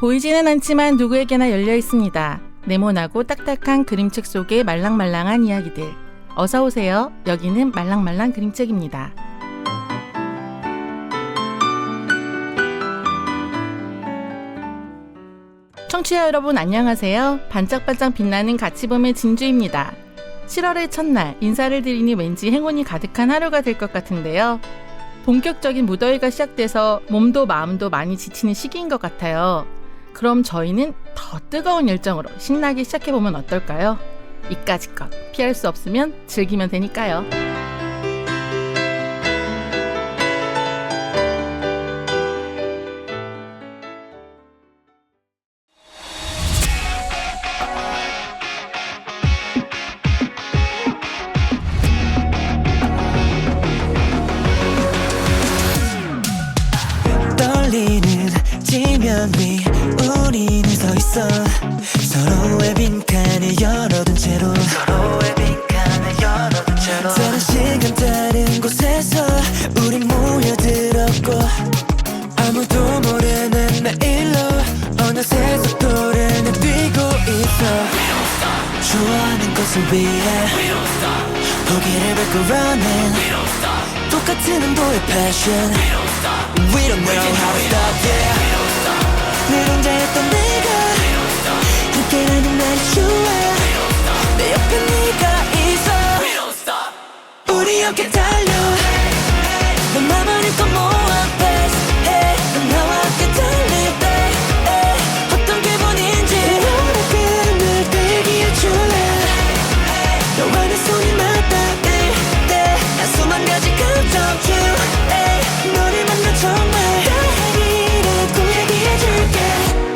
보이지는 않지만 누구에게나 열려 있습니다. 네모나고 딱딱한 그림책 속의 말랑말랑한 이야기들. 어서 오세요. 여기는 말랑말랑 그림책입니다. 청취자 여러분 안녕하세요. 반짝반짝 빛나는 가치범의 진주입니다. 7월의 첫날 인사를 드리니 왠지 행운이 가득한 하루가 될 것 같은데요. 본격적인 무더위가 시작돼서 몸도 마음도 많이 지치는 시기인 것 같아요. 그럼 저희는 더 뜨거운 열정으로 신나게 시작해보면 어떨까요? 이까짓 것 피할 수 없으면 즐기면 되니까요. 떨리는 지면 위 우리는 서 있어 서로의 빈칸을 열어둔 채로 다른 시간 다른 곳에서 우린 모여들었고 아무도 모르는 내일로 어느새 속도를 내뛰고 있어 좋아하는 것을 위해 포기를 밟고 running 똑같은 온도의 passion We don't know how to stop yeah 늘 혼자였던 내가 함께라는 날이 좋아 내 옆에 네가 있어 우리 함께 달려 넌 나만 일껏 모아 best hey 넌 나와 함께 달릴 때 어떤 기분인지 너를 끈을 대기해줄래 너와 내 손이 맞닿을 때 난 수만 가지 감정 중 너를 만나 정말 다행이라고 얘기해줄게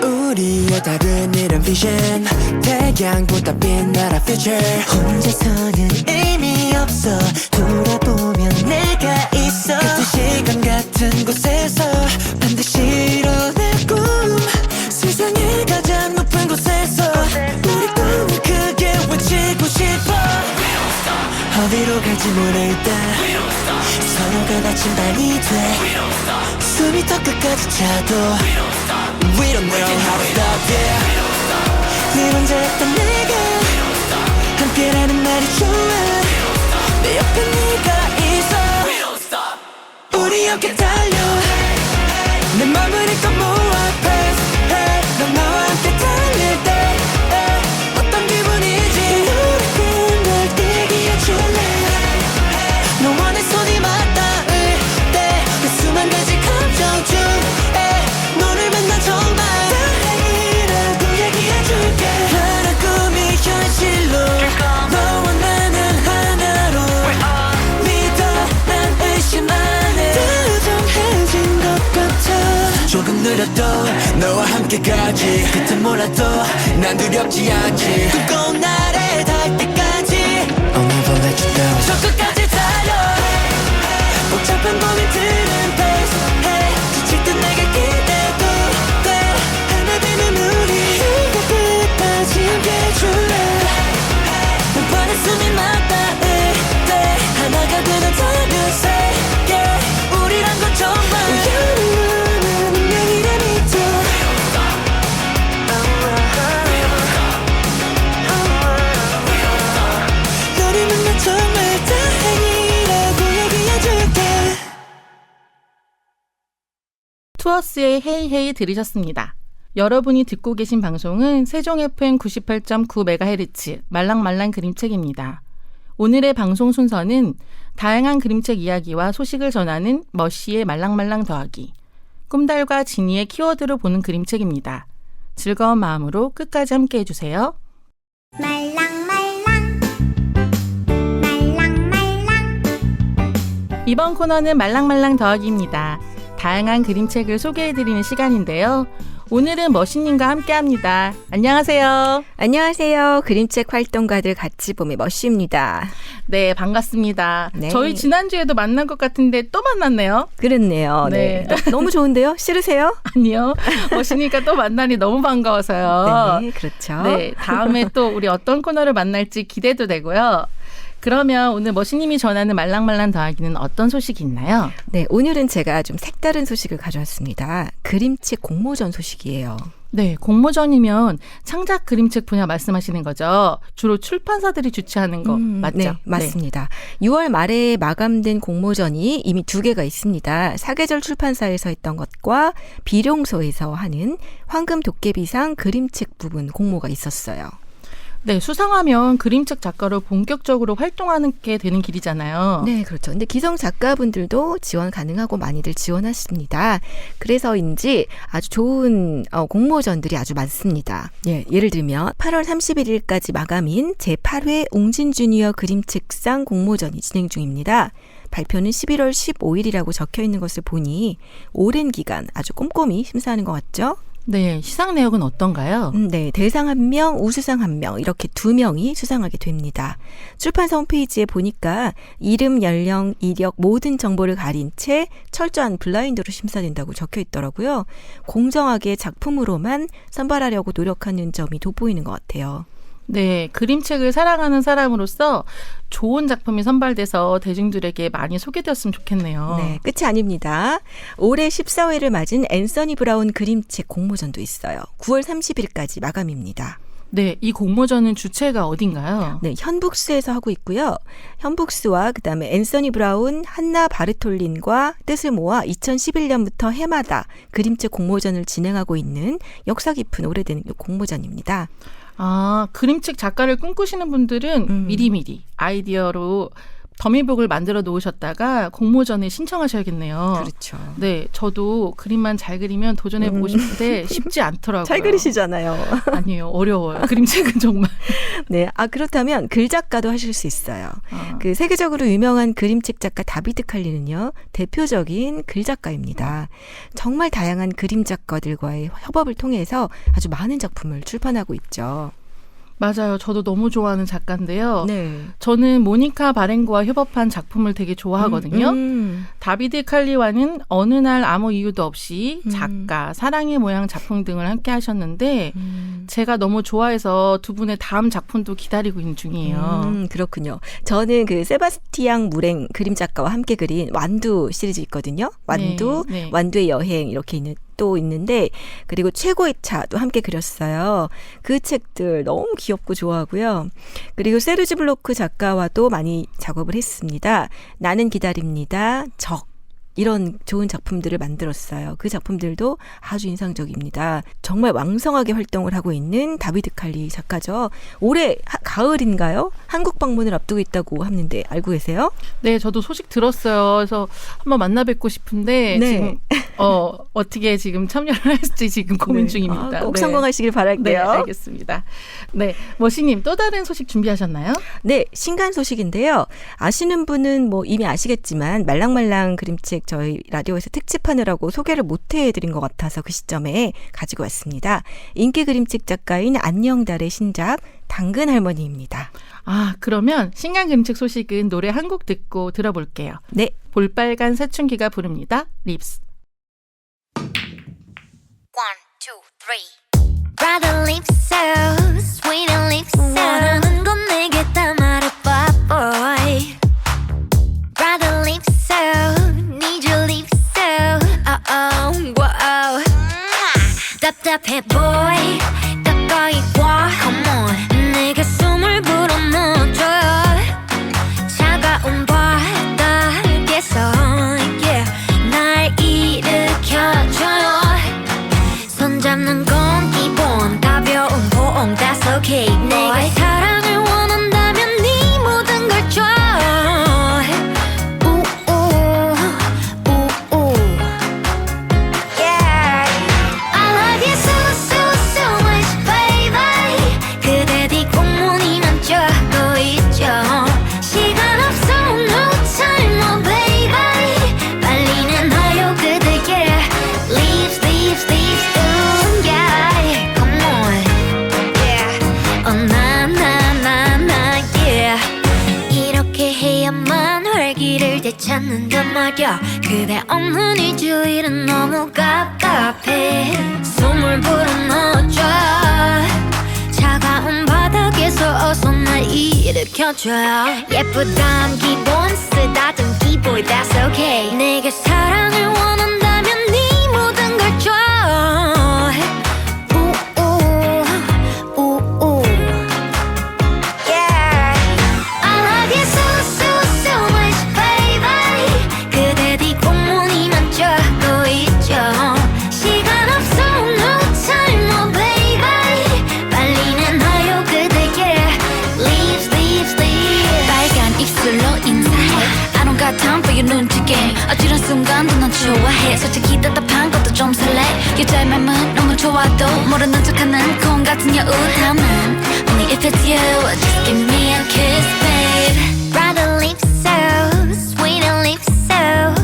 우리의 다른 이런 vision 태양보다 빛나라 future 혼자서는 의미 없어 돌아보면 내가 있어 같은 시간 같은 곳에서 반드시 이뤄낼 꿈 세상의 가장 높은 곳에서 우리 꿈을 크게 외치고 싶어 어디로 갈지 모를 때 서로가 나침반이 돼 숨이 더 끝까지 차도 We don't know how to stop yeah 늘 혼자였던 내가 함께라는 날이 좋아 내 옆에 네가 있어 우리 함께 달려 내 맘을 일껏 모아 press hey 넌 나와 함께 달릴 때 어떤 기분이지 너를 끈을 대기해줄래 너와 내 손이 맞닿을 때 그 수만 가지 감정 중 너를 만나 정말 다행이라고 얘기해줄게 하나 꿈이 현실로 너와 나는 하나로 믿어 난 의심 안해 다정해진 것 같아 조금 느려도 너와 함께 가지 끝은 몰라도 난 두렵지 않지 두꺼운 날에 닿을 때까지 I'll never let you down 저 끝까지 달려 복잡한 고민들은 pace hey 지칠 듯 내게 기대도 돼 하나 되면 우리 네가 끝까지 함께해줄래 너와 내 손이 맞닿을 때 하나가 되는 다른 세계 우리란 건 정말 우연한 운명이라 믿어 너를 만나 정말 다행이라고 얘기해줄게 투어스의 헤이 헤이 들으셨습니다. 여러분이 듣고 계신 방송은 세종 FM 98.9MHz 말랑말랑 그림책입니다. 오늘의 방송 순서는 다양한 그림책 이야기와 소식을 전하는 머쉬의 말랑말랑 더하기, 꿈달과 지니의 키워드로 보는 그림책입니다. 즐거운 마음으로 끝까지 함께 해주세요. 말랑말랑 말랑말랑 이번 코너는 말랑말랑 더하기입니다. 다양한 그림책을 소개해드리는 시간인데요. 오늘은 머신님과 함께합니다. 안녕하세요. 안녕하세요. 그림책 활동가들 같이 봄의 머쉬입니다. 네, 반갑습니다. 네. 저희 지난주에도 만난 것 같은데 또 만났네요. 그렇네요. 네. 너무 좋은데요? 싫으세요? 아니요. 머신이니까 또 만나니 너무 반가워서요. 네, 그렇죠. 네, 다음에 또 우리 어떤 코너를 만날지 기대도 되고요. 그러면 오늘 머신님이 전하는 말랑말랑 더하기는 어떤 소식이 있나요? 네, 오늘은 제가 좀 색다른 소식을 가져왔습니다. 그림책 공모전 소식이에요. 네, 공모전이면 창작 그림책 분야 말씀하시는 거죠. 주로 출판사들이 주최하는 거 맞죠? 네, 맞습니다. 6월 말에 마감된 공모전이 이미 2개가 있습니다. 사계절 출판사에서 했던 것과 비룡소에서 하는 황금 도깨비상 그림책 부분 공모가 있었어요. 네, 수상하면 그림책 작가로 본격적으로 활동하는 게 되는 길이잖아요. 네, 그렇죠. 근데 기성 작가분들도 지원 가능하고 많이들 지원하십니다. 그래서인지 아주 좋은 공모전들이 아주 많습니다. 예, 예를 들면 8월 31일까지 마감인 제8회 옹진 주니어 그림책상 공모전이 진행 중입니다. 발표는 11월 15일이라고 적혀 있는 것을 보니 오랜 기간 아주 꼼꼼히 심사하는 것 같죠? 네, 시상 내역은 어떤가요? 네, 대상 1명, 우수상 1명 이렇게 2명이 수상하게 됩니다. 출판사 홈페이지에 보니까 이름, 연령, 이력 모든 정보를 가린 채 철저한 블라인드로 심사된다고 적혀 있더라고요. 공정하게 작품으로만 선발하려고 노력하는 점이 돋보이는 것 같아요. 네, 그림책을 사랑하는 사람으로서 좋은 작품이 선발돼서 대중들에게 많이 소개되었으면 좋겠네요. 네, 끝이 아닙니다. 올해 14회를 맞은 앤서니 브라운 그림책 공모전도 있어요. 9월 30일까지 마감입니다. 네, 이 공모전은 주체가 어딘가요? 네, 현북스에서 하고 있고요. 현북스와 그다음에 앤서니 브라운, 한나 바르톨린과 뜻을 모아 2011년부터 해마다 그림책 공모전을 진행하고 있는 역사 깊은 오래된 공모전입니다. 아, 그림책 작가를 꿈꾸시는 분들은 미리미리 아이디어로 더미북을 만들어 놓으셨다가 공모전에 신청하셔야겠네요. 그렇죠. 네, 저도 그림만 잘 그리면 도전해보고 싶은데 쉽지 않더라고요. 잘 그리시잖아요. 아니에요. 어려워요. 그림책은 정말. 네, 그렇다면 글 작가도 하실 수 있어요. 그 세계적으로 유명한 그림책 작가 다비드 칼리는요, 대표적인 글 작가입니다. 정말 다양한 그림 작가들과의 협업을 통해서 아주 많은 작품을 출판하고 있죠. 맞아요. 저도 너무 좋아하는 작가인데요. 네. 저는 모니카 바렌고와 협업한 작품을 되게 좋아하거든요. 다비드 칼리와는 어느 날 아무 이유도 없이 작가, 사랑의 모양 작품 등을 함께 하셨는데 제가 너무 좋아해서 두 분의 다음 작품도 기다리고 있는 중이에요. 그렇군요. 저는 그 세바스티앙 무랭 그림 작가와 함께 그린 완두 시리즈 있거든요. 완두, 네. 완두의 여행 이렇게 또 있는데, 그리고 최고의 차도 함께 그렸어요. 그 책들 너무 귀엽고 좋아하고요. 그리고 세르지 블로크 작가와도 많이 작업을 했습니다. 나는 기다립니다. 적. 이런 좋은 작품들을 만들었어요. 그 작품들도 아주 인상적입니다. 정말 왕성하게 활동을 하고 있는 다비드 칼리 작가죠. 올해 가을인가요? 한국 방문을 앞두고 있다고 하는데 알고 계세요? 네, 저도 소식 들었어요. 그래서 한번 만나 뵙고 싶은데 네. 지금 어떻게 지금 참여를 할지 지금 고민 중입니다. 꼭 네. 성공하시길 네, 바랄게요. 알겠습니다. 네, 머시님 또 다른 소식 준비하셨나요? 네, 신간 소식인데요. 아시는 분은 뭐 이미 아시겠지만 말랑말랑 그림책 저희 라디오에서 특집하느라고 소개를 못 해드린 것 같아서 그 시점에 가지고 왔습니다. 인기 그림책 작가인 안녕달의 신작 당근 할머니입니다. 아, 그러면 신간 그림책 소식은 노래 한 곡 듣고 들어볼게요. 네. 볼빨간 사춘기가 부릅니다. 립스. 1, 2, 3. Brother lips so sweet and lips so 원하는 건 내게 다 말해봐 boy. Brother lips so need your lips so oh wow. 답답해 boy 가까이 와 come on 내게 숨을 불어넣어줘 차가운 바닥에서 yeah 날 일으켜줘요 손잡는 건 기본 가벼운 보험 that's okay 내게 사랑을 원한다면 네 모든 걸 줘 yeah I love you so so so much baby 그대 뒷공문이면 쫙고 있죠 시간 없어 no time oh baby 빨리 내놔요 그대의 leaves leaves leaves ooh yeah come on yeah oh na na na na yeah 이렇게 해야만 활기를 되찾는단 말야 그대 없는 일주일은 너무 갑갑해 숨을 불어넣어줘 차가운 바닥에서 어서 날 일으켜줘요 예쁘단 기본 쓰다듬기 boy that's okay 내게 사랑을 원한다면 네 모든 걸 줘 우우 yeah I love you so so so much baby 그대 뒤 꽁무니만 쫙도 있죠 시간 없어 no time oh baby 빨리 내놔요 그대께 leaves leaves leaves 빨간 입술로 인사해 I don't got time for your 눈치 게임 어찌런 순간도 난 좋아해 솔직히 답답한 것도 좀 설레 여자의 맘은 너무 좋아도 모르는 척하는 콩 같은 여우담은 Only if it's you just give me a kiss babe Brighter lips so sweeter lips so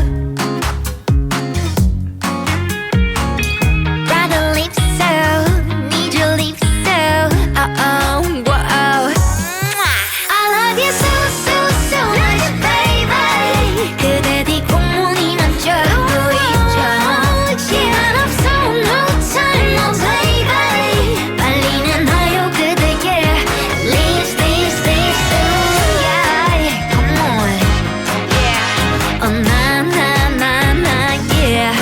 Brighter lips so need your lips so oh whoa I love you so so so much baby 그대 뒤 꽁무니만 쫙도 있죠 시간 없어 no time oh baby 빨리 내놔요 그대께 leaves leaves leaves yeah come on yeah oh na na na na yeah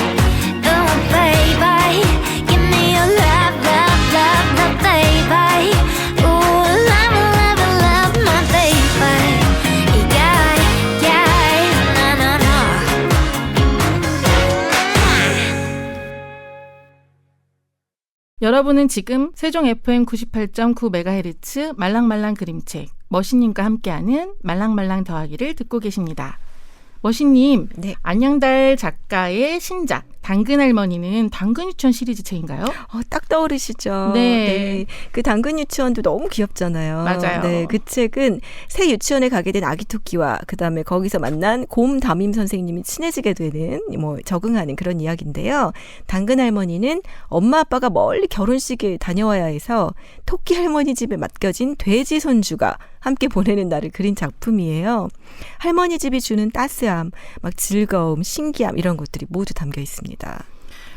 oh baby give me your love love love love baby ooh love love love my baby yeah yeah na na na 여러분은 지금 세종 FM 98.9MHz 말랑말랑 그림책 머신님과 함께하는 말랑말랑 더하기를 듣고 계십니다. 머신님, 네. 안녕달 작가의 신작 당근 할머니는 당근 유치원 시리즈 책인가요? 딱 떠오르시죠? 네. 그 당근 유치원도 너무 귀엽잖아요. 맞아요. 네, 그 책은 새 유치원에 가게 된 아기 토끼와 그다음에 거기서 만난 곰 담임 선생님이 친해지게 되는 뭐 적응하는 그런 이야기인데요. 당근 할머니는 엄마 아빠가 멀리 결혼식에 다녀와야 해서 토끼 할머니 집에 맡겨진 돼지 손주가 함께 보내는 날을 그린 작품이에요. 할머니 집이 주는 따스함, 막 즐거움, 신기함 이런 것들이 모두 담겨 있습니다.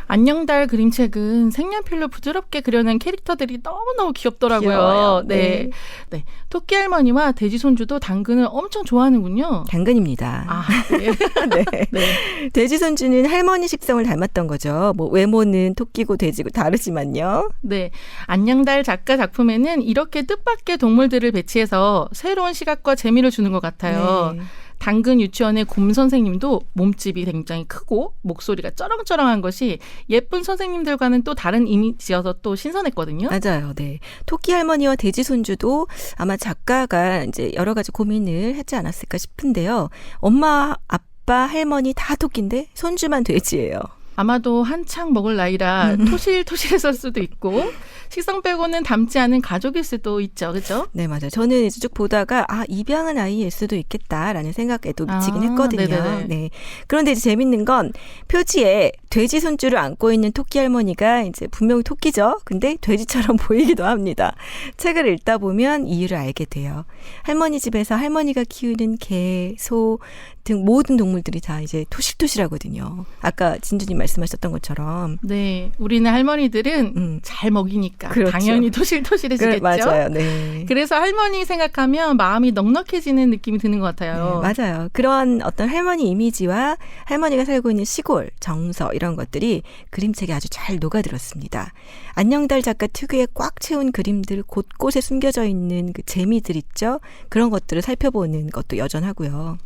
안녕달 그림책은 색연필로 부드럽게 그려낸 캐릭터들이 너무너무 귀엽더라고요. 귀여워요. 네. 네. 토끼 할머니와 돼지 손주도 당근을 엄청 좋아하는군요. 당근입니다. 아, 네. 네. 네. 돼지 손주는 할머니 식성을 닮았던 거죠. 뭐 외모는 토끼고 돼지고 다르지만요. 네. 안녕달 작가 작품에는 이렇게 뜻밖의 동물들을 배치해서 새로운 시각과 재미를 주는 것 같아요. 네. 당근 유치원의 곰 선생님도 몸집이 굉장히 크고 목소리가 쩌렁쩌렁한 것이 예쁜 선생님들과는 또 다른 이미지여서 또 신선했거든요. 맞아요. 네. 토끼 할머니와 돼지 손주도 아마 작가가 이제 여러 가지 고민을 했지 않았을까 싶은데요. 엄마, 아빠, 할머니 다 토끼인데 손주만 돼지예요. 아마도 한창 먹을 나이라 토실토실했을 수도 있고 식성 빼고는 닮지 않은 가족일 수도 있죠. 그렇죠? 네, 맞아요. 저는 이제 쭉 보다가 입양한 아이일 수도 있겠다라는 생각에도 미치긴 했거든요. 네네네. 네. 그런데 이제 재밌는 건 표지에 돼지 손주를 안고 있는 토끼 할머니가 이제 분명히 토끼죠. 근데 돼지처럼 보이기도 합니다. 책을 읽다 보면 이유를 알게 돼요. 할머니 집에서 할머니가 키우는 개, 소 등 모든 동물들이 다 이제 토실토실하거든요. 아까 진주님 말씀하셨던 것처럼. 네. 우리는 할머니들은 잘 먹이니까 그렇죠. 당연히 토실토실해지겠죠. 맞아요. 네. 그래서 할머니 생각하면 마음이 넉넉해지는 느낌이 드는 것 같아요. 네, 맞아요. 그런 어떤 할머니 이미지와 할머니가 살고 있는 시골, 정서 이런 것들이 그림책에 아주 잘 녹아들었습니다. 안녕달 작가 특유의 꽉 채운 그림들 곳곳에 숨겨져 있는 그 재미들 있죠. 그런 것들을 살펴보는 것도 여전하고요.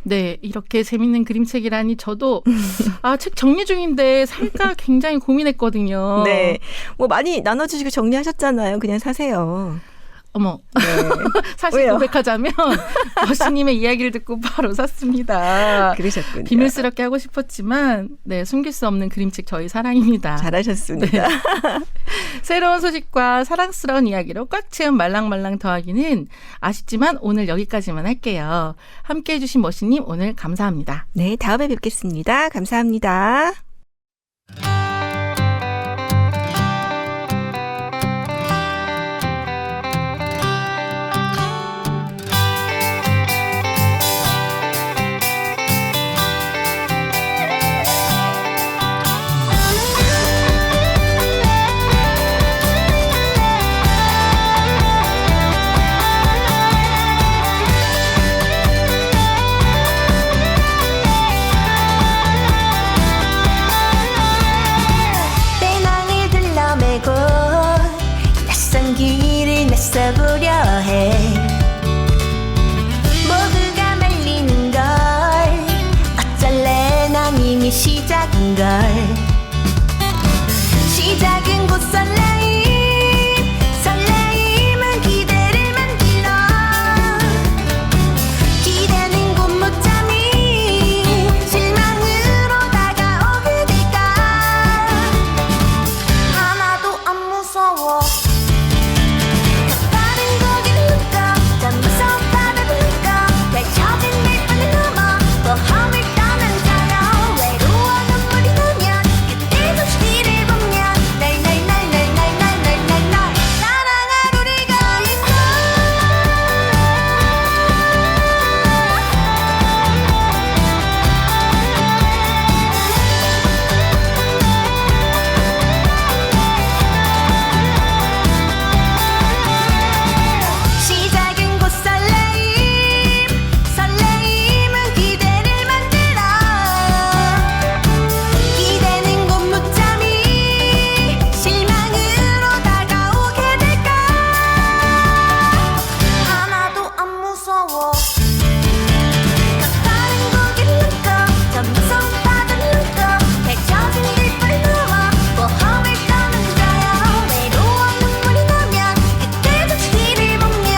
네, 이렇게 재밌는 그림책이라니 저도 책 정리 중인데 살까 굉장히 고민했거든요. 네, 뭐 많이 나눠주시고 정리하셨잖아요. 그냥 사세요. 어머, 네. 사실 왜요? 고백하자면 머신님의 이야기를 듣고 바로 샀습니다. 그러셨군요. 비밀스럽게 하고 싶었지만 네, 숨길 수 없는 그림책 저희 사랑입니다. 잘하셨습니다. 네. 새로운 소식과 사랑스러운 이야기로 꽉 채운 말랑말랑 더하기는 아쉽지만 오늘 여기까지만 할게요. 함께해 주신 머신님 오늘 감사합니다. 네, 다음에 뵙겠습니다. 감사합니다. 이미 시작인걸 시작은 곧 설레임은 기대를 만들어 기대는 곧 못잠이 실망으로 다가오게 될까 하나도 안 무서워 가파른 고개를 눕고 더 무서운 바다를 눕고 펼쳐진 들판을 넘어 모험을 떠난 자여 외로워 눈물이 나면 그때도 뒤를 보면 날 사랑할 우리가 있어 시작은 곧 설레임은 기대를 만들어 기대는 곧 못잠이 실망으로 다가오게 될까 하나도 안 무서워 가파른 고개를 눕고 더 무서운 바다를 눕고 펼쳐진 들판을 넘어 모험을 떠난 자여 외로워 눈물이 나면 그때도 뒤를 보면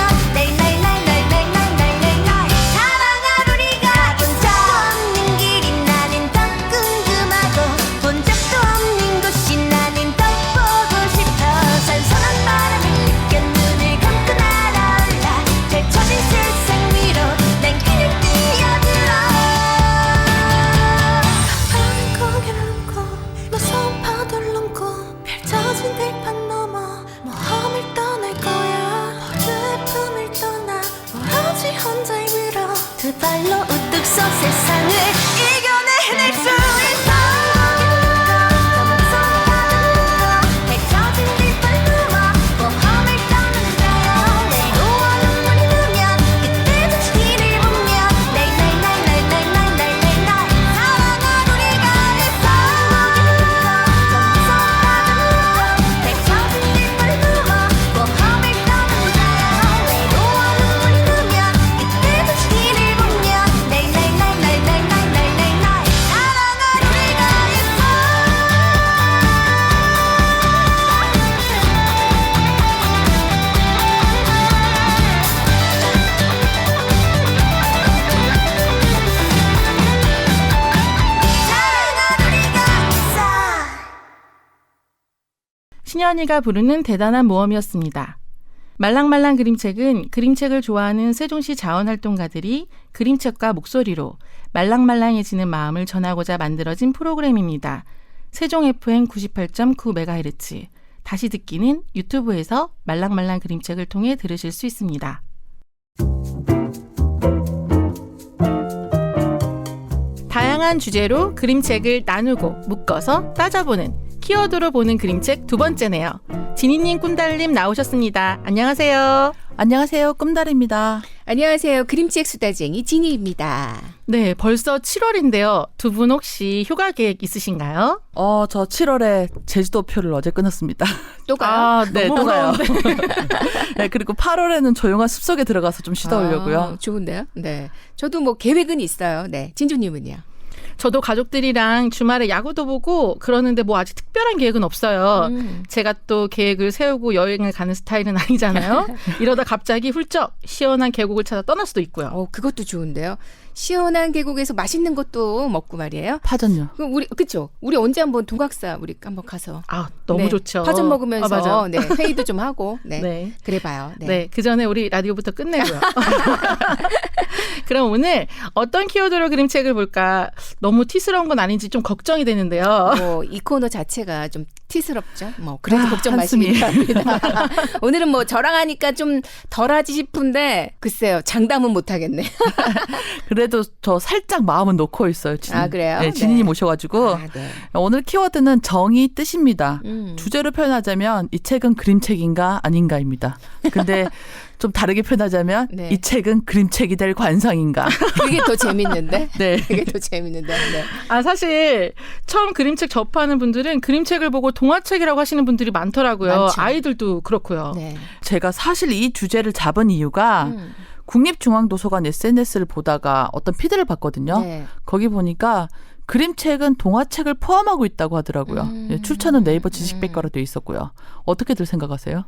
사랑할 우리가 본 적도 없는 길이 나는 더 궁금하고 본 적도 없는 곳이 나는 더 보고 싶어 선선한 바람을 느껴 눈을 감고 날아올라 펼쳐진 세상 위로 난 그냥 뛰어들어 가파른 고개를 넘고 무서운 파도를 넘고 펼쳐진 들판 넘어 모험을 떠날 거야 모두의 품을 떠나 오로지 혼자의 위로 두 발로 우뚝 서 세상을 이겨내낼 수 있어 펼쳐진 들판 넘어 모험을 떠나는 자여 외로워 눈물이 나면 그때도 뒤를 보면 사랑한 우리가 있어 펼쳐진 들판 넘어 모험을 떠나는 자여 외로워 눈물이 나면 그때도 뒤를 보면 사랑한 우리가 있어 사랑한 우리가 있어 신현이가 부르는 대단한 모험이었습니다. 말랑말랑 그림책은 그림책을 좋아하는 세종시 자원활동가들이 그림책과 목소리로 말랑말랑해지는 마음을 전하고자 만들어진 프로그램입니다. 세종 FM 98.9MHz. 다시 듣기는 유튜브에서 말랑말랑 그림책을 통해 들으실 수 있습니다. 다양한 주제로 그림책을 나누고 묶어서 따져보는 키워드로 보는 그림책 두 번째네요. 지니님, 꿈달님 나오셨습니다. 안녕하세요. 안녕하세요. 꿈달입니다. 안녕하세요. 그림책 수다쟁이 지니입니다. 네, 벌써 7월인데요. 두 분 혹시 휴가 계획 있으신가요? 저 7월에 제주도표를 어제 끊었습니다. 또 가요? 아, 네, 너무 또 가요. 부러운데. 네, 그리고 8월에는 조용한 숲속에 들어가서 좀 쉬다 오려고요. 아, 좋은데요? 네. 저도 뭐 계획은 있어요. 네. 진주님은요? 저도 가족들이랑 주말에 야구도 보고 그러는데 뭐 아직 특별한 계획은 없어요. 제가 또 계획을 세우고 여행을 가는 스타일은 아니잖아요. 이러다 갑자기 훌쩍 시원한 계곡을 찾아 떠날 수도 있고요. 그것도 좋은데요. 시원한 계곡에서 맛있는 것도 먹고 말이에요. 파전요. 그럼 그쵸? 우리 언제 한번 동학사 우리 한번 가서. 아, 너무 네. 좋죠. 파전 먹으면서 맞아. 네, 회의도 좀 하고. 네. 네. 그래봐요. 네. 네, 그 전에 우리 라디오부터 끝내고요. 그럼 오늘 어떤 키워드로 그림책을 볼까? 너무 티스러운 건 아닌지 좀 걱정이 되는데요. 이 코너 자체가 좀 티스럽죠. 뭐 그래도 걱정 한숨이. 마시기 바랍니다. 오늘은 뭐 저랑 하니까 좀 덜하지 싶은데 글쎄요. 장담은 못 하겠네. 그래도 저 살짝 마음은 놓고 있어요. 아, 그래요? 네, 지니님 네. 오셔가지고. 네. 오늘 키워드는 정의 뜻입니다. 음. 주제로 표현하자면 이 책은 그림책인가 아닌가입니다. 근데 좀 다르게 표현하자면 네. 이 책은 그림책이 될 관상인가. 그게 더 재밌는데. 네. 그게 더 재밌는데. 네. 아, 사실 처음 그림책 접하는 분들은 그림책을 보고 동화책이라고 하시는 분들이 많더라고요. 많죠. 아이들도 그렇고요. 네. 제가 사실 이 주제를 잡은 이유가 국립중앙도서관 SNS를 보다가 어떤 피드를 봤거든요. 네. 거기 보니까 그림책은 동화책을 포함하고 있다고 하더라고요. 예, 출처는 네이버 지식백과로 되어 있었고요. 어떻게들 생각하세요?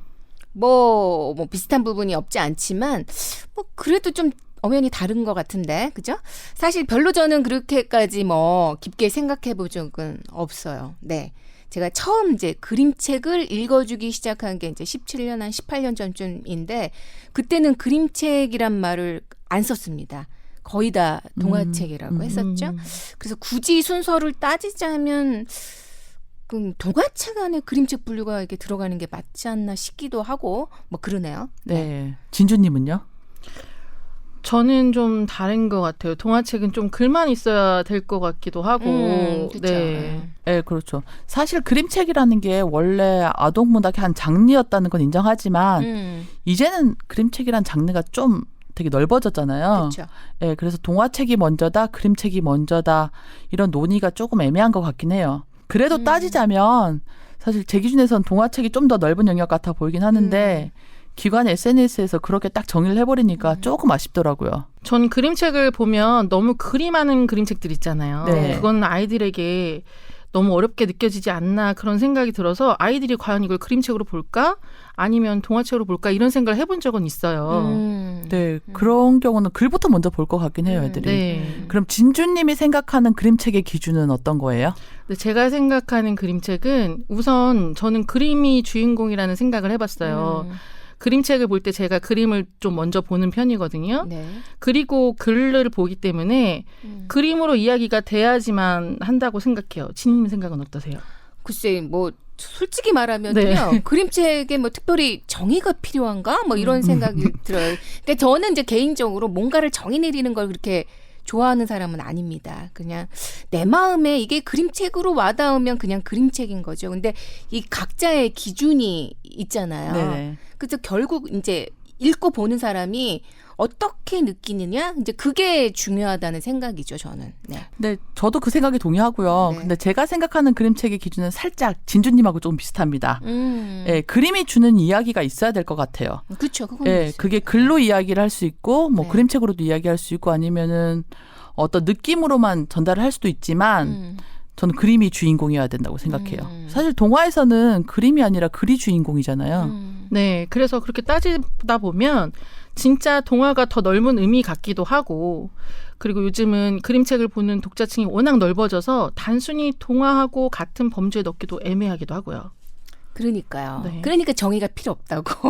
뭐 비슷한 부분이 없지 않지만 뭐 그래도 좀 엄연히 다른 것 같은데, 그죠? 사실 별로 저는 그렇게까지 뭐 깊게 생각해 본 적은 없어요. 네. 제가 처음 이제 그림책을 읽어주기 시작한 게 이제 17년, 한 18년 전쯤인데, 그때는 그림책이란 말을 안 썼습니다. 거의 다 동화책이라고 했었죠. 그래서 굳이 순서를 따지자면, 동화책 안에 그림책 분류가 이렇게 들어가는 게 맞지 않나 싶기도 하고, 뭐 그러네요. 네. 진주님은요? 저는 좀 다른 것 같아요. 동화책은 좀 글만 있어야 될 것 같기도 하고. 그쵸. 네. 네, 그렇죠. 사실 그림책이라는 게 원래 아동문학의 한 장르였다는 건 인정하지만 이제는 그림책이란 장르가 좀 되게 넓어졌잖아요. 그렇죠. 네, 그래서 동화책이 먼저다, 그림책이 먼저다 이런 논의가 조금 애매한 것 같긴 해요. 그래도 따지자면 사실 제 기준에선 동화책이 좀 더 넓은 영역 같아 보이긴 하는데 기관 SNS에서 그렇게 딱 정의를 해버리니까 조금 아쉽더라고요. 전 그림책을 보면 너무 그림하는 그림책들 있잖아요. 네. 그건 아이들에게 너무 어렵게 느껴지지 않나 그런 생각이 들어서 아이들이 과연 이걸 그림책으로 볼까? 아니면 동화책으로 볼까? 이런 생각을 해본 적은 있어요. 네, 그런 경우는 글부터 먼저 볼 것 같긴 해요, 애들이. 네. 그럼 진주님이 생각하는 그림책의 기준은 어떤 거예요? 근데 제가 생각하는 그림책은 우선 저는 그림이 주인공이라는 생각을 해봤어요. 그림책을 볼 때 제가 그림을 좀 먼저 보는 편이거든요. 네. 그리고 글을 보기 때문에 그림으로 이야기가 돼야지만 한다고 생각해요. 진님 생각은 어떠세요? 글쎄, 뭐 솔직히 말하면요, 네. 그림책에 뭐 특별히 정의가 필요한가? 뭐 이런 생각이 들어요. 그러니까 저는 이제 개인적으로 뭔가를 정의 내리는 걸 그렇게 좋아하는 사람은 아닙니다. 그냥 내 마음에 이게 그림책으로 와닿으면 그냥 그림책인 거죠. 근데 이 각자의 기준이 있잖아요. 네. 그래서 결국 이제 읽고 보는 사람이 어떻게 느끼느냐, 이제 그게 중요하다는 생각이죠, 저는. 네. 네, 저도 그 생각에 동의하고요. 네. 근데 제가 생각하는 그림책의 기준은 살짝 진주님하고 조금 비슷합니다. 예, 그림이 주는 이야기가 있어야 될 것 같아요. 그렇죠, 그건 예, 있어요. 그게 글로 이야기를 할 수 있고, 뭐 네. 그림책으로도 이야기할 수 있고, 아니면은 어떤 느낌으로만 전달을 할 수도 있지만, 저는 그림이 주인공이어야 된다고 생각해요. 사실 동화에서는 그림이 아니라 글이 주인공이잖아요. 네, 그래서 그렇게 따지다 보면 진짜 동화가 더 넓은 의미 같기도 하고, 그리고 요즘은 그림책을 보는 독자층이 워낙 넓어져서 단순히 동화하고 같은 범주에 넣기도 애매하기도 하고요. 그러니까요. 네. 그러니까 정의가 필요 없다고.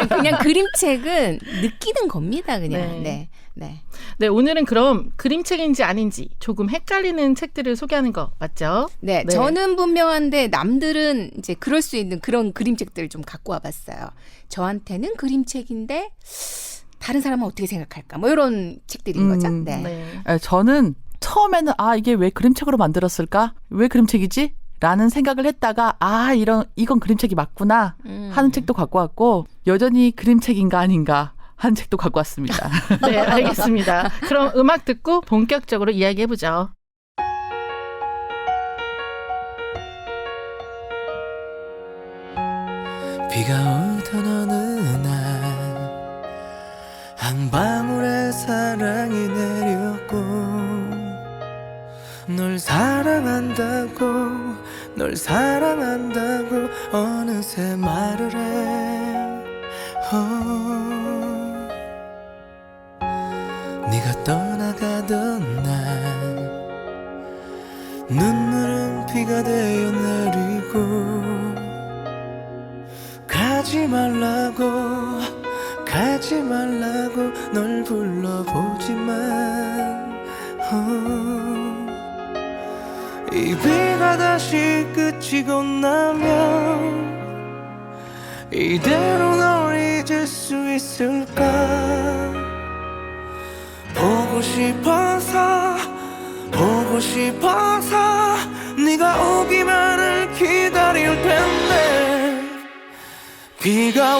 그냥 그림책은 느끼는 겁니다, 그냥. 네. 네. 네. 네, 오늘은 그럼 그림책인지 아닌지 조금 헷갈리는 책들을 소개하는 거 맞죠? 네, 네. 저는 분명한데 남들은 이제 그럴 수 있는 그런 그림책들을 좀 갖고 와봤어요. 저한테는 그림책인데 다른 사람은 어떻게 생각할까? 뭐 이런 책들인 거죠. 네. 네. 예, 저는 처음에는 이게 왜 그림책으로 만들었을까? 왜 그림책이지? 라는 생각을 했다가 이건 그림책이 맞구나 하는 책도 갖고 왔고 여전히 그림책인가 아닌가 한 책도 갖고 왔습니다. 네, 알겠습니다. 그럼 음악 듣고 본격적으로 이야기해보죠. 비가 오던 어느 날 한 방울의 사랑이 내렸고 널 사랑한다고 어느새 말을 해 네가 떠나가던 날 눈물은 비가 되어 내리고 가지 말라고 널 불러보지만 이 비가 다시 그치고 나면 이대로 널 잊을 수 있을까 보고 싶어서 네가 오기만을 기다릴 텐데 비가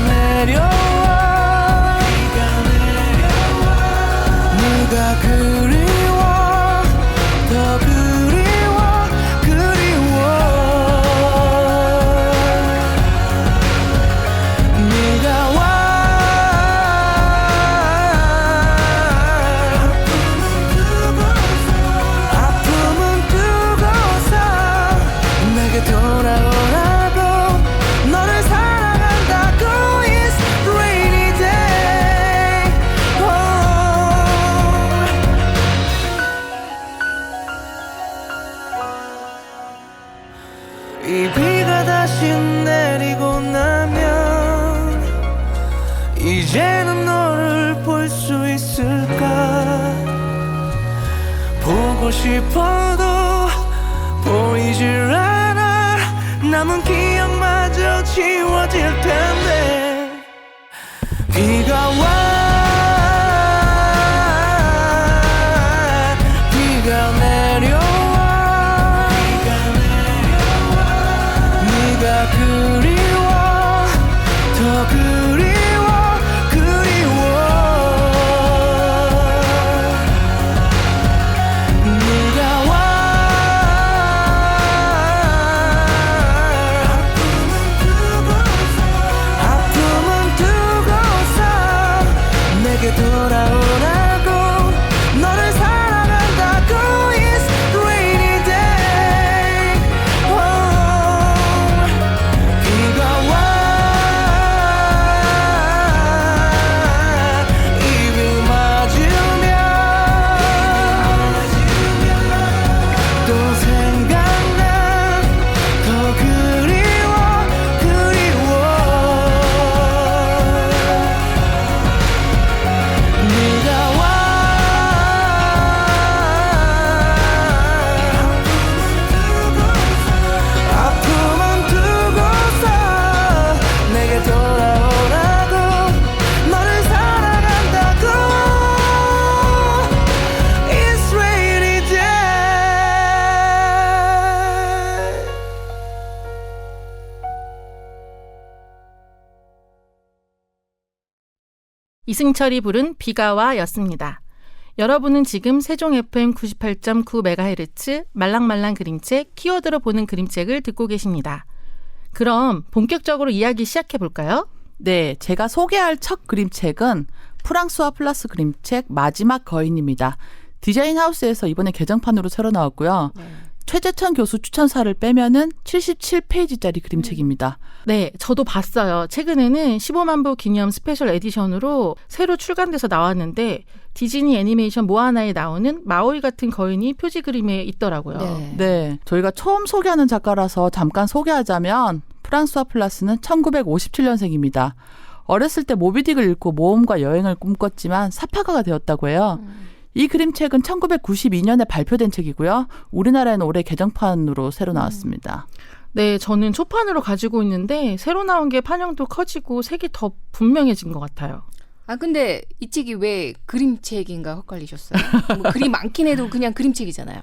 내려와 네가 그리워 더 그리워 네가 와 다시 내리고 나면 이제는 너를 볼 수 있을까 보고 싶어도 보이질 않아 남은 기억마저 지워질 텐데 비가 와 비가 내려와 네가 그리워 더 그리워 네가 와 아픔은 두고서 내게 돌아오라고 너를 사랑한다고 It's rainy day 비가 와 입을 맞으면 또 생각나 더 그리워 네가 와 아픔은 두고서 내게 돌아오라고 너를 사랑한다고 It's rainy day 이승철이 부른 비가 와였습니다. 여러분은 지금 세종 FM 98.9MHz 말랑말랑 그림책 키워드로 보는 그림책을 듣고 계십니다. 그럼 본격적으로 이야기 시작해 볼까요? 네, 제가 소개할 첫 그림책은 프랑스와 플러스 그림책 마지막 거인입니다. 디자인 하우스에서 이번에 개정판으로 새로 나왔고요. 최재천 교수 추천사를 빼면은 77페이지짜리 그림책입니다. 네, 저도 봤어요. 최근에는 15만 부 기념 스페셜 에디션으로 새로 출간돼서 나왔는데 디즈니 애니메이션 모아나에 나오는 마오이 같은 거인이 표지 그림에 있더라고요. 네, 저희가 처음 소개하는 작가라서 잠깐 소개하자면 프랑스와 플러스는 1957년생입니다. 어렸을 때 모비딕을 읽고 모험과 여행을 꿈꿨지만 사파가가 되었다고 해요. 이 그림책은 1992년에 발표된 책이고요. 우리나라에는 올해 개정판으로 새로 나왔습니다. 네, 저는 초판으로 가지고 있는데 새로 나온 게 판형도 커지고 색이 더 분명해진 것 같아요. 아 근데 이 책이 왜 그림책인가 헷갈리셨어요? 뭐 그림 많긴 해도 그냥 그림책이잖아요.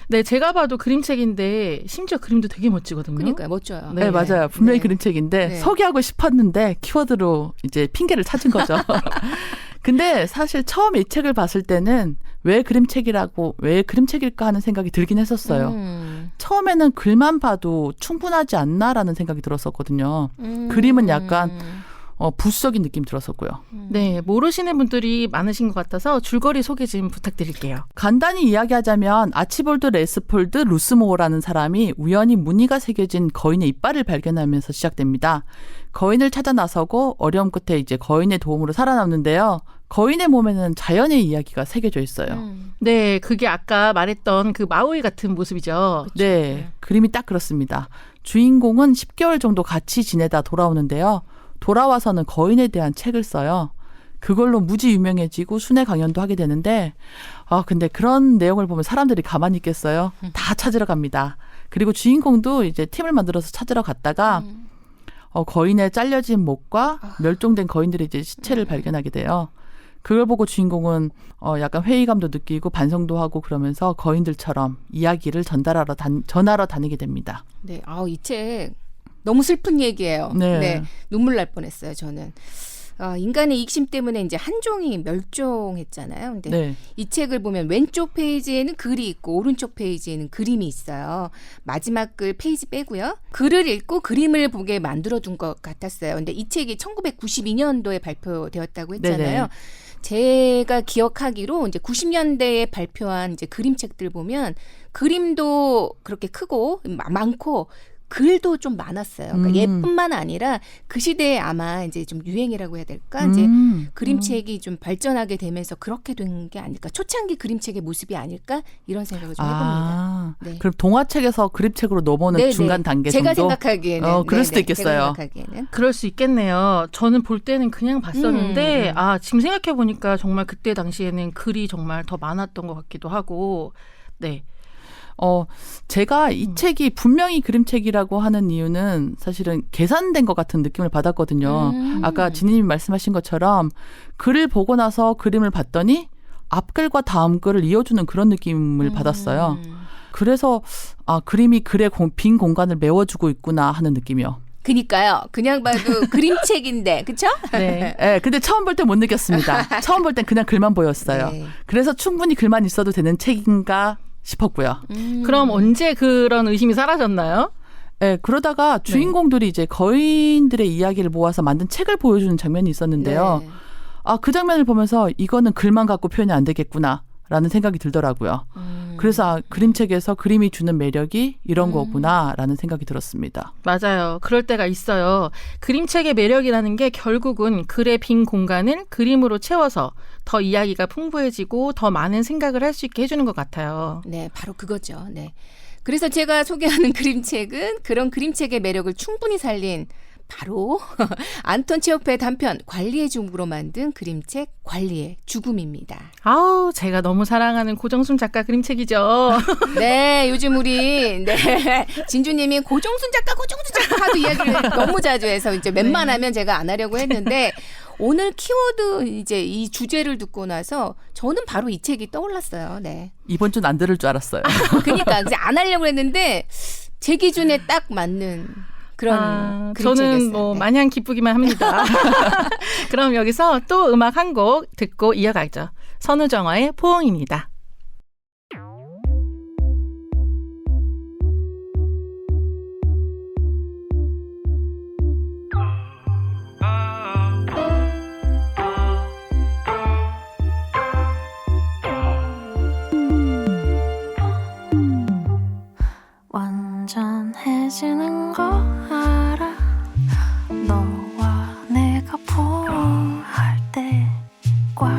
네, 제가 봐도 그림책인데 심지어 그림도 되게 멋지거든요. 그러니까요, 멋져요. 네, 맞아요. 분명히 네. 그림책인데 네. 소개하고 싶었는데 키워드로 이제 핑계를 찾은 거죠. 근데 사실 처음 이 책을 봤을 때는 왜 그림책일까 하는 생각이 들긴 했었어요. 처음에는 글만 봐도 충분하지 않나라는 생각이 들었었거든요. 그림은 약간 부수적인 느낌이 들었었고요. 네, 모르시는 분들이 많으신 것 같아서 줄거리 소개 좀 부탁드릴게요. 간단히 이야기하자면 아치볼드 레스폴드 루스모어라는 사람이 우연히 무늬가 새겨진 거인의 이빨을 발견하면서 시작됩니다. 거인을 찾아 나서고 어려움 끝에 이제 거인의 도움으로 살아남는데요. 거인의 몸에는 자연의 이야기가 새겨져 있어요. 네, 그게 아까 말했던 그 마오이 같은 모습이죠. 네, 그림이 딱 그렇습니다. 주인공은 10개월 정도 같이 지내다 돌아오는데요. 돌아와서는 거인에 대한 책을 써요. 그걸로 무지 유명해지고 순회 강연도 하게 되는데 근데 그런 내용을 보면 사람들이 가만히 있겠어요? 다 찾으러 갑니다. 그리고 주인공도 이제 팀을 만들어서 찾으러 갔다가 거인의 잘려진 목과 멸종된 거인들의 이제 시체를 발견하게 돼요. 그걸 보고 주인공은 약간 회의감도 느끼고 반성도 하고 그러면서 거인들처럼 이야기를 전하러 다니게 됩니다. 네, 이 책 너무 슬픈 얘기예요. 네. 눈물 날 뻔했어요. 저는 인간의 이기심 때문에 이제 한 종이 멸종했잖아요. 근데 네. 이 책을 보면 왼쪽 페이지에는 글이 있고 오른쪽 페이지에는 그림이 있어요. 마지막 글 페이지 빼고요. 글을 읽고 그림을 보게 만들어둔 것 같았어요. 근데 이 책이 1992년도에 발표되었다고 했잖아요. 네네. 제가 기억하기로 이제 90년대에 발표한 이제 그림책들 보면 그림도 그렇게 크고 많고 글도 좀 많았어요. 그러니까 예뿐만 아니라 그 시대에 아마 이제 좀 유행이라고 해야 될까? 이제 그림책이 좀 발전하게 되면서 그렇게 된 게 아닐까? 초창기 그림책의 모습이 아닐까? 이런 생각을 좀 해봅니다. 네. 그럼 동화책에서 그림책으로 넘어오는 네네. 중간 단계 제가 정도? 생각하기에는 그럴 수도 네네. 있겠어요. 제가 생각하기에는. 그럴 수 있겠네요. 저는 볼 때는 그냥 봤었는데 지금 생각해 보니까 정말 그때 당시에는 글이 정말 더 많았던 것 같기도 하고 네. 제가 이 책이 분명히 그림책이라고 하는 이유는 사실은 계산된 것 같은 느낌을 받았거든요. 아까 지니님이 말씀하신 것처럼 글을 보고 나서 그림을 봤더니 앞글과 다음 글을 이어주는 그런 느낌을 받았어요. 그래서 그림이 글의 빈 공간을 메워주고 있구나 하는 느낌이요. 그니까요. 그냥 봐도 그림책인데, 그쵸? 네. 네, 근데 처음 볼 때 못 느꼈습니다. 처음 볼 땐 그냥 글만 보였어요. 네. 그래서 충분히 글만 있어도 되는 책인가 싶었고요. 그럼 언제 그런 의심이 사라졌나요? 네, 그러다가 주인공들이 이제 거인들의 이야기를 모아서 만든 책을 보여주는 장면이 있었는데요. 네. 그 장면을 보면서 이거는 글만 갖고 표현이 안 되겠구나라는 생각이 들더라고요. 그래서 그림책에서 그림이 주는 매력이 이런 거구나라는 생각이 들었습니다. 맞아요. 그럴 때가 있어요. 그림책의 매력이라는 게 결국은 글의 빈 공간을 그림으로 채워서 더 이야기가 풍부해지고 더 많은 생각을 할 수 있게 해주는 것 같아요. 네, 바로 그거죠. 네. 그래서 제가 소개하는 그림책은 그런 그림책의 매력을 충분히 살린 바로 안톤 체호프의 단편 관리의 죽음으로 만든 그림책 관리의 죽음입니다. 아우, 제가 너무 사랑하는 고정순 작가 그림책이죠. 네, 요즘 우리 진주님이 고정순 작가 하도 이야기를 너무 자주 해서 이제 웬만하면 제가 안 하려고 했는데 오늘 키워드 이제 이 주제를 듣고 나서 저는 바로 이 책이 떠올랐어요. 네. 이번 주는 안 들을 줄 알았어요. 그러니까 이제 안 하려고 했는데 제 기준에 딱 맞는 그런 그림책이었어요. 저는 뭐 마냥 기쁘기만 합니다. 그럼 여기서 또 음악 한 곡 듣고 이어가죠. 선우정아의 포옹입니다. 완전해지는 거 알아 너와 내가 포옹할 때과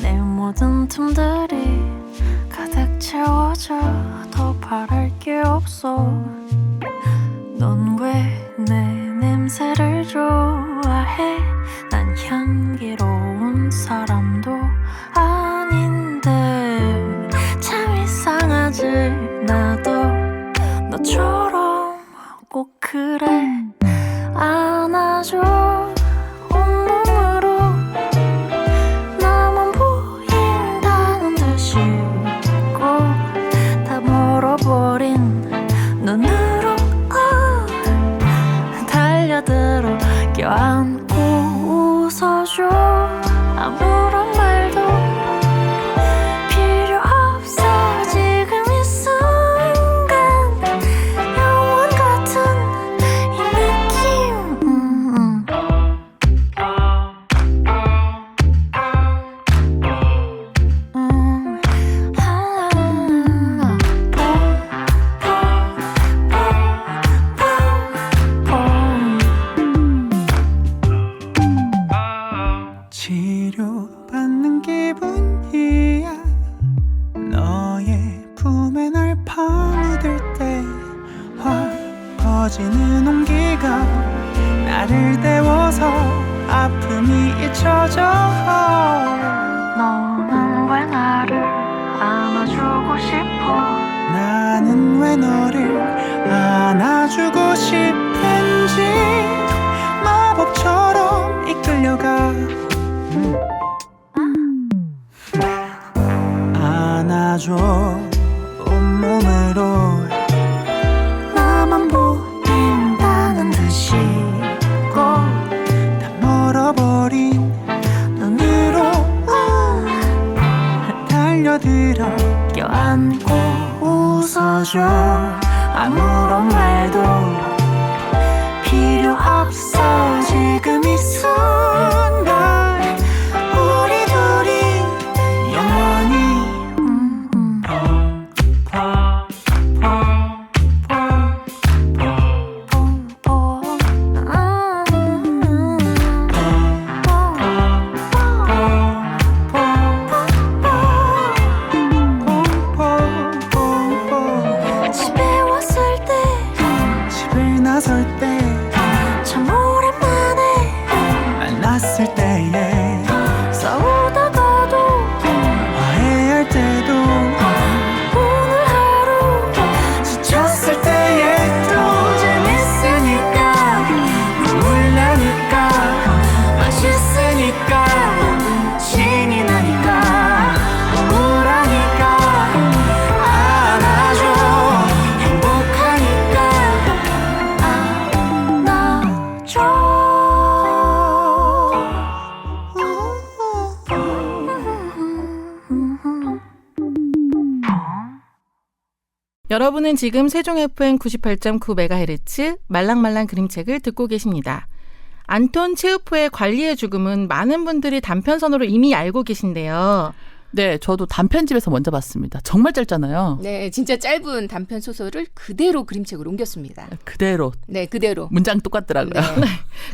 내 모든 틈들이 가득 채워져 더 바랄 게 없어 넌 왜 내 냄새를 좋아해 난 향기로운 사람도 아닌데 참 이상하지 나도 너처럼 꼭 그래 안아줘 온몸으로 나만 보인다는 듯이 꼭 다 멀어버린 눈으로 달려들어 껴안고 웃어줘 아무런 말도 필요 없어 지금 이 순간 영원 같은 이 느낌 치료받는 기분이야 너의 품에 날 파묻을 때 확 퍼지는 온기가 나를 데워서 아픔이 잊혀져 너는 왜 나를 안아주고 싶어 나는 왜 너를 안아주고 싶은지 마법처럼 이끌려가 안아줘 온몸으로 나만 보인다는 듯이 꼭 다 멀어버린 눈으로 달려들어 껴안고 웃어줘 아무런 말도 필요 없어 지금 이 순간 우리 둘이 영원히 여러분은 지금 세종 FM 98.9MHz 말랑말랑 그림책을 듣고 계십니다. 안톤 체흐프의 관리의 죽음은 많은 분들이 단편선으로 이미 알고 계신데요. 네, 저도 단편집에서 먼저 봤습니다. 정말 짧잖아요. 네, 진짜 짧은 단편 소설을 그대로 그림책으로 옮겼습니다. 그대로 네, 그대로. 문장 똑같더라고요. 네.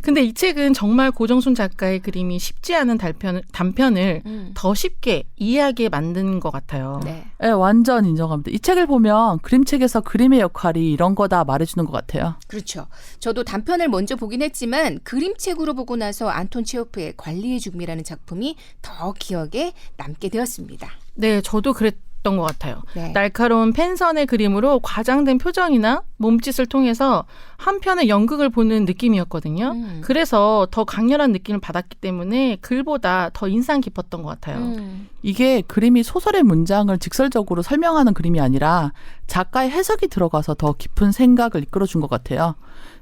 근데 이 책은 정말 고정순 작가의 그림이 쉽지 않은 단편을 더 쉽게 이해하게 만든 것 같아요. 네. 네, 완전 인정합니다. 이 책을 보면 그림책에서 그림의 역할이 이런 거다 말해주는 것 같아요. 그렇죠. 저도 단편을 먼저 보긴 했지만 그림책으로 보고 나서 안톤 체호프의 관리의 죽음이라는 작품이 더 기억에 남게 되었습니다. 네, 저도 그랬던 것 같아요. 네. 날카로운 펜선의 그림으로 과장된 표정이나 몸짓을 통해서 한편의 연극을 보는 느낌이었거든요. 그래서 더 강렬한 느낌을 받았기 때문에 글보다 더 인상 깊었던 것 같아요. 이게 그림이 소설의 문장을 직설적으로 설명하는 그림이 아니라 작가의 해석이 들어가서 더 깊은 생각을 이끌어준 것 같아요.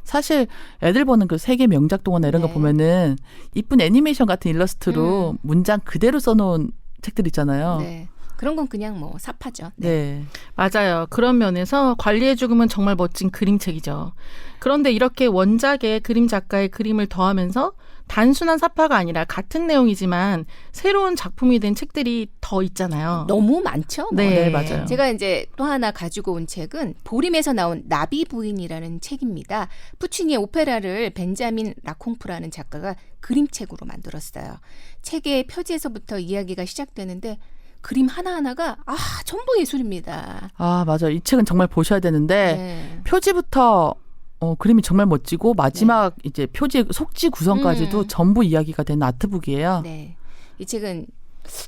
사실 애들 보는 그 세계 명작 동화나 이런 네. 거 보면은 이쁜 애니메이션 같은 일러스트로 문장 그대로 써놓은 책들 있잖아요. 네. 그런 건 그냥 뭐 삽하죠. 네. 맞아요. 그런 면에서 관리의 죽음은 정말 멋진 그림책이죠. 그런데 이렇게 원작의 그림 작가의 그림을 더하면서 단순한 사파가 아니라 같은 내용이지만 새로운 작품이 된 책들이 더 있잖아요. 너무 많죠. 뭐. 네, 맞아요. 제가 이제 또 하나 가지고 온 책은 보림에서 나온 나비 부인이라는 책입니다. 푸치니의 오페라를 벤자민 라콩프라는 작가가 그림책으로 만들었어요. 책의 표지에서부터 이야기가 시작되는데 그림 하나하나가 전부 예술입니다. 아, 맞아요. 이 책은 정말 보셔야 되는데 네. 표지부터 그림이 정말 멋지고 마지막 이제 표지 속지 구성까지도 전부 이야기가 된 아트북이에요. 네. 이 책은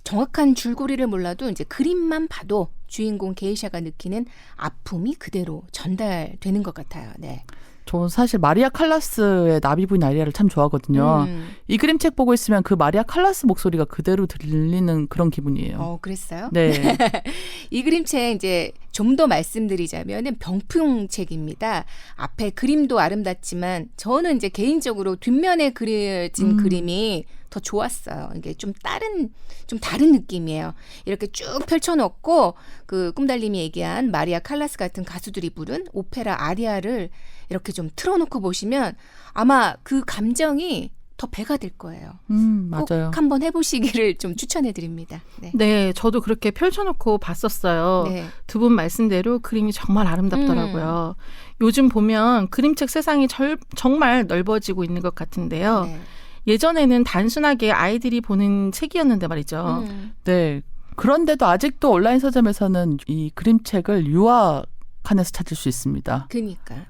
정확한 줄거리를 몰라도 이제 그림만 봐도 주인공 게이샤가 느끼는 아픔이 그대로 전달되는 것 같아요. 네. 저는 사실 마리아 칼라스의 나비부인 아리아를 참 좋아하거든요. 이 그림책 보고 있으면 그 마리아 칼라스 목소리가 그대로 들리는 그런 기분이에요. 그랬어요? 네. 이 그림책 이제 좀 더 말씀드리자면은 병풍책입니다. 앞에 그림도 아름답지만 저는 이제 개인적으로 뒷면에 그려진 그림이 더 좋았어요. 이게 좀 다른 느낌이에요. 이렇게 쭉 펼쳐놓고 그 꿈달님이 얘기한 마리아 칼라스 같은 가수들이 부른 오페라 아리아를 이렇게 좀 틀어놓고 보시면 아마 그 감정이 더 배가 될 거예요. 맞아요. 꼭 한번 해보시기를 좀 추천해드립니다. 네. 네, 저도 그렇게 펼쳐놓고 봤었어요. 네. 두 분 말씀대로 그림이 정말 아름답더라고요. 요즘 보면 그림책 세상이 정말 넓어지고 있는 것 같은데요. 네. 예전에는 단순하게 아이들이 보는 책이었는데 말이죠. 네. 그런데도 아직도 온라인 서점에서는 이 그림책을 유아칸에서 찾을 수 있습니다. 그러니까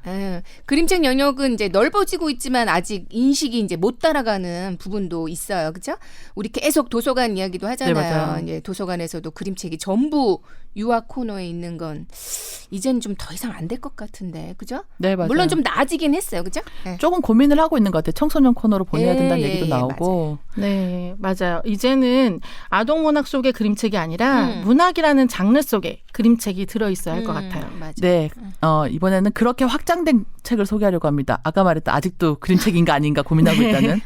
그림책 영역은 이제 넓어지고 있지만 아직 인식이 이제 못 따라가는 부분도 있어요, 그렇죠? 우리 계속 도서관 이야기도 하잖아요. 네, 맞아요. 이제 도서관에서도 그림책이 전부 유아 코너에 있는 건 이제는 좀 더 이상 안 될 것 같은데, 그죠? 네, 맞아요. 물론 좀 나아지긴 했어요, 그죠? 네. 조금 고민을 하고 있는 것 같아요. 청소년 코너로 보내야 된다는 얘기도 나오고. 네, 맞아요. 이제는 아동문학 속의 그림책이 아니라 문학이라는 장르 속에 그림책이 들어있어야 할 것 같아요. 맞아요. 네, 이번에는 그렇게 확장된 책을 소개하려고 합니다. 아까 말했던 아직도 그림책인가 아닌가 고민하고 있다는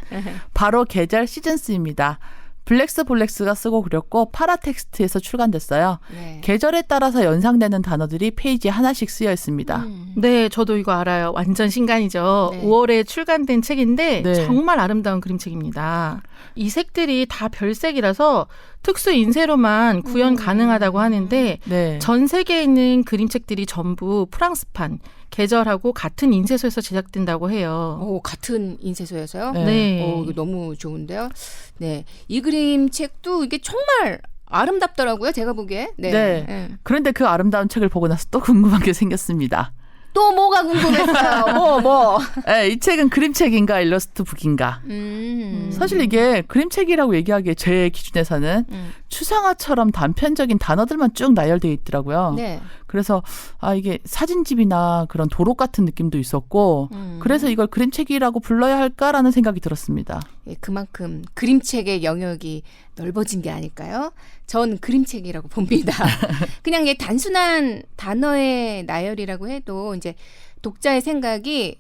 바로 계절 시즌스입니다. 블랙스 볼렉스가 쓰고 그렸고 파라텍스트에서 출간됐어요. 네. 계절에 따라서 연상되는 단어들이 페이지에 하나씩 쓰여 있습니다. 네, 저도 이거 알아요. 완전 신간이죠. 네. 5월에 출간된 책인데 네. 정말 아름다운 그림책입니다. 이 색들이 다 별색이라서 특수 인쇄로만 구현 가능하다고 하는데 네. 전 세계에 있는 그림책들이 전부 프랑스판, 계절하고 같은 인쇄소에서 제작된다고 해요. 같은 인쇄소여서요? 네. 네. 이거 너무 좋은데요. 네, 이 그림책도 이게 정말 아름답더라고요. 제가 보기에. 네. 네. 그런데 그 아름다운 책을 보고 나서 또 궁금한 게 생겼습니다. 또 뭐가 궁금했어요? 뭐? 네, 이 책은 그림책인가 일러스트 북인가? 사실 이게 그림책이라고 얘기하기에 제 기준에서는 추상화처럼 단편적인 단어들만 쭉 나열되어 있더라고요. 네. 그래서 이게 사진집이나 그런 도록 같은 느낌도 있었고 그래서 이걸 그림책이라고 불러야 할까라는 생각이 들었습니다. 예, 그만큼 그림책의 영역이 넓어진 게 아닐까요? 전 그림책이라고 봅니다. 그냥 이게 단순한 단어의 나열이라고 해도 이제 독자의 생각이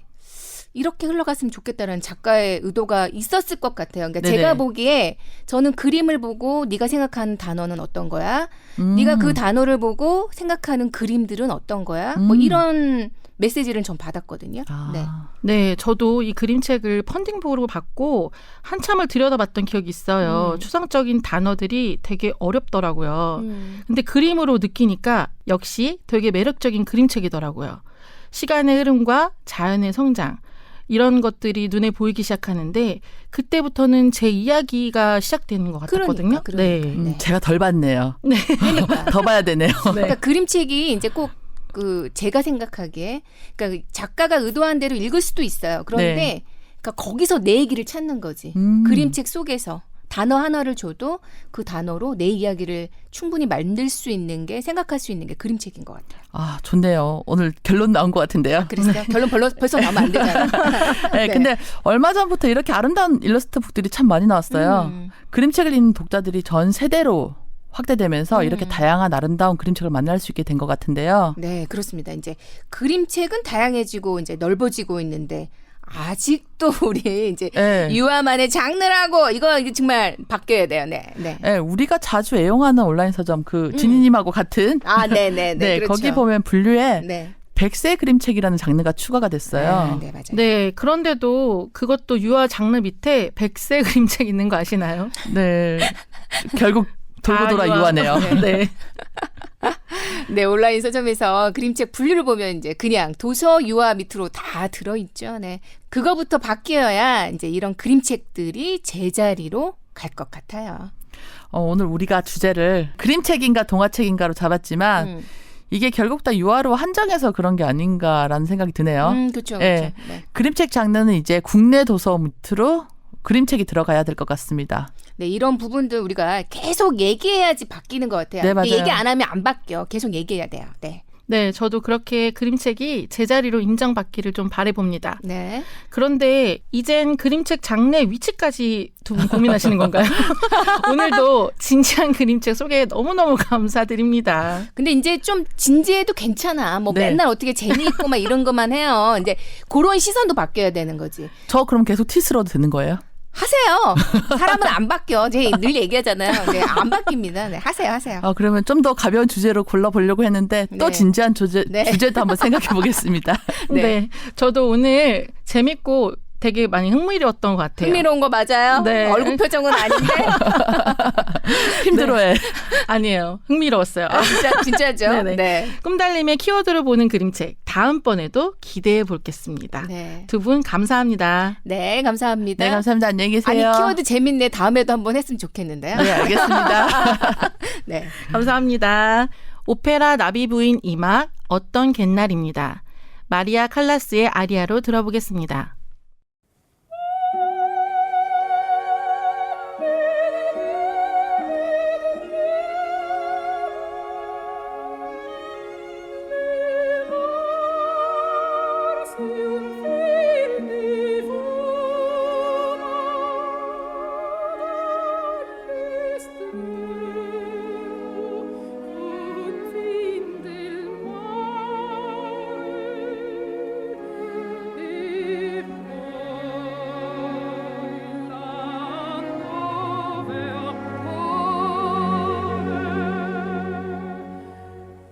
이렇게 흘러갔으면 좋겠다는 작가의 의도가 있었을 것 같아요. 그러니까 네네. 제가 보기에 저는 그림을 보고 네가 생각하는 단어는 어떤 거야? 네가 그 단어를 보고 생각하는 그림들은 어떤 거야? 뭐 이런 메시지를 전 받았거든요. 네. 네, 저도 이 그림책을 펀딩 보러 받고 한참을 들여다봤던 기억이 있어요. 추상적인 단어들이 되게 어렵더라고요. 근데 그림으로 느끼니까 역시 되게 매력적인 그림책이더라고요. 시간의 흐름과 자연의 성장, 이런 것들이 눈에 보이기 시작하는데 그때부터는 제 이야기가 시작되는 것 같았거든요. 그러니까. 네. 제가 덜 봤네요. 네. 더 봐야 되네요. 그러니까 그림책이 이제 꼭 그 제가 생각하기에 그러니까 작가가 의도한 대로 읽을 수도 있어요. 그런데 네. 그러니까 거기서 내 얘기를 찾는 거지. 그림책 속에서 단어 하나를 줘도 그 단어로 내 이야기를 충분히 만들 수 있는 게 생각할 수 있는 게 그림책인 것 같아요. 아, 좋네요. 오늘 결론 나온 것 같은데요. 그랬어요? 결론 벌써 나오면 안 되잖아요. 네, 근데 얼마 전부터 이렇게 아름다운 일러스트 북들이 참 많이 나왔어요. 그림책을 읽는 독자들이 전 세대로 확대되면서 이렇게 다양한 아름다운 그림책을 만날 수 있게 된 것 같은데요. 네, 그렇습니다. 이제 그림책은 다양해지고 이제 넓어지고 있는데 아직도 우리 이제 네. 유아만의 장르라고 이거 정말 바뀌어야 돼요. 네, 네. 네, 우리가 자주 애용하는 온라인 서점 그 지니님하고 같은 아, 네, 네, 네. 그렇죠. 거기 보면 분류에 네. 백세 그림책이라는 장르가 추가가 됐어요. 아, 네, 맞아요. 네, 그런데도 그것도 유아 장르 밑에 백세 그림책 있는 거 아시나요? 네. 결국 돌고 다 돌아 유아네요. 네. 네, 온라인 서점에서 그림책 분류를 보면 이제 그냥 도서 유아 밑으로 다 들어있죠. 네. 그거부터 바뀌어야 이제 이런 그림책들이 제자리로 갈 것 같아요. 오늘 우리가 주제를 그림책인가 동화책인가로 잡았지만 이게 결국 다 유아로 한정해서 그런 게 아닌가라는 생각이 드네요. 그렇죠. 네. 네. 그림책 장르는 이제 국내 도서 밑으로 그림책이 들어가야 될 것 같습니다. 네, 이런 부분들 우리가 계속 얘기해야지 바뀌는 것 같아요. 네, 맞아요. 얘기 안 하면 안 바뀌어. 계속 얘기해야 돼요. 네. 네, 저도 그렇게 그림책이 제자리로 인정받기를 좀 바라봅니다. 네. 그런데 이젠 그림책 장르의 위치까지 두 분 고민하시는 건가요? 오늘도 진지한 그림책 소개 너무너무 감사드립니다. 근데 이제 좀 진지해도 괜찮아. 뭐 네. 맨날 어떻게 재미있고 막 이런 것만 해요. 이제 그런 시선도 바뀌어야 되는 거지. 저 그럼 계속 티스러도 되는 거예요? 하세요. 사람은 안 바뀌어. 제가 늘 얘기하잖아요. 네, 안 바뀝니다. 네, 하세요. 그러면 좀 더 가벼운 주제로 골라보려고 했는데 또 네. 진지한 주제도 한번 생각해 보겠습니다. 네. 저도 오늘 재밌고 되게 많이 흥미로웠던 것 같아요. 흥미로운 거 맞아요? 네. 얼굴 표정은 아닌데? 힘들어해. 아니에요. 흥미로웠어요. 진짜죠? 네네. 네. 꿈달림의 키워드를 보는 그림책 다음번에도 기대해 보겠습니다. 네. 두 분 감사합니다. 네, 감사합니다. 네, 감사합니다. 안녕히 계세요. 아니, 키워드 재밌네. 다음에도 한번 했으면 좋겠는데요. 네, 알겠습니다. 네. 감사합니다. 오페라 나비 부인 2막 어떤 갯날입니다. 마리아 칼라스의 아리아로 들어보겠습니다.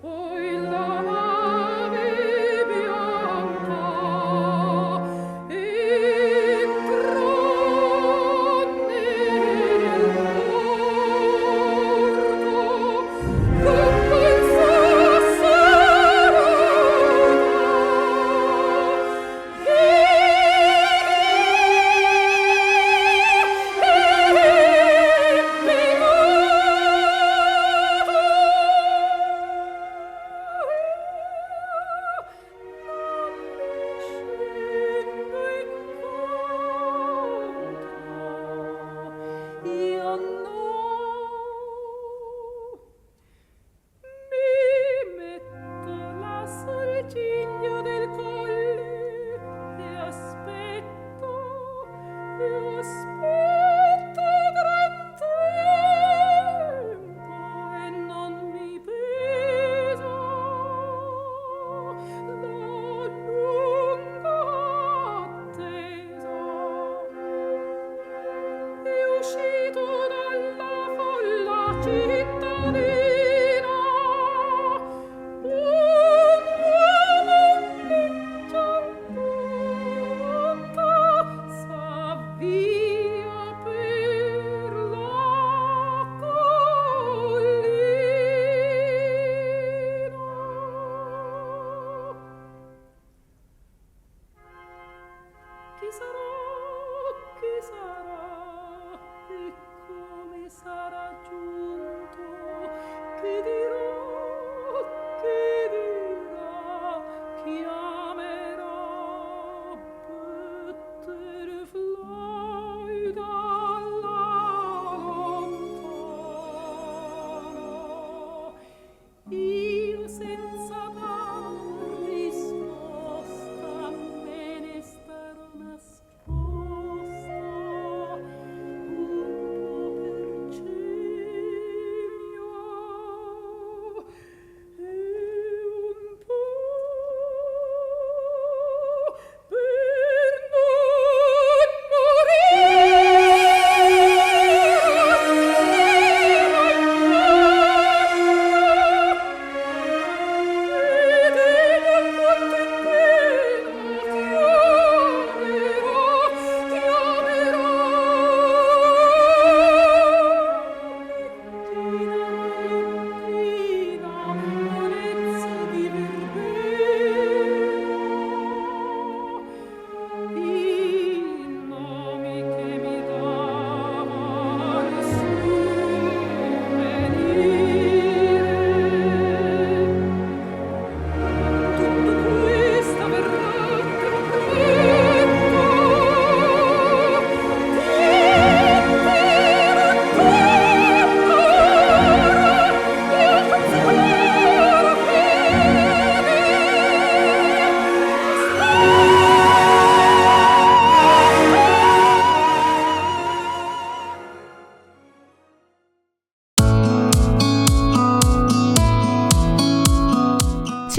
Poi la nave bianca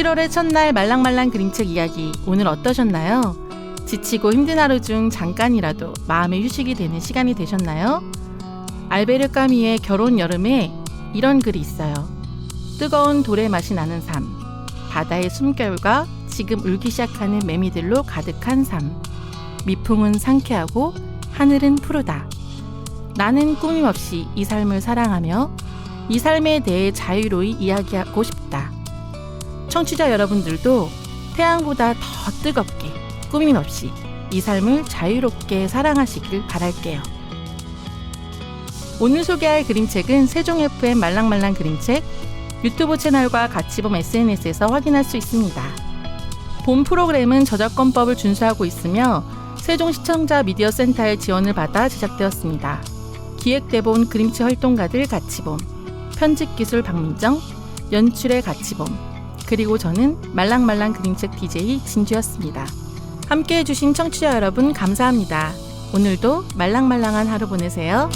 7월의 첫날 말랑말랑 그림책 이야기 오늘 어떠셨나요? 지치고 힘든 하루 중 잠깐이라도 마음의 휴식이 되는 시간이 되셨나요? 알베르 까뮈의 결혼 여름에 이런 글이 있어요. 뜨거운 돌의 맛이 나는 삶, 바다의 숨결과 지금 울기 시작하는 매미들로 가득한 삶, 미풍은 상쾌하고 하늘은 푸르다. 나는 꾸밈없이 이 삶을 사랑하며 이 삶에 대해 자유로이 이야기하고 싶다. 청취자 여러분들도 태양보다 더 뜨겁게 꾸밈없이 이 삶을 자유롭게 사랑하시길 바랄게요. 오늘 소개할 그림책은 세종 FM 말랑말랑 그림책 유튜브 채널과 가치범 SNS에서 확인할 수 있습니다. 본 프로그램은 저작권법을 준수하고 있으며 세종 시청자 미디어 센터의 지원을 받아 제작되었습니다. 기획대본 그림책 활동가들 가치범, 편집기술 박민정, 연출의 가치범, 그리고 저는 말랑말랑 그림책 DJ 진주였습니다. 함께해 주신 청취자 여러분 감사합니다. 오늘도 말랑말랑한 하루 보내세요.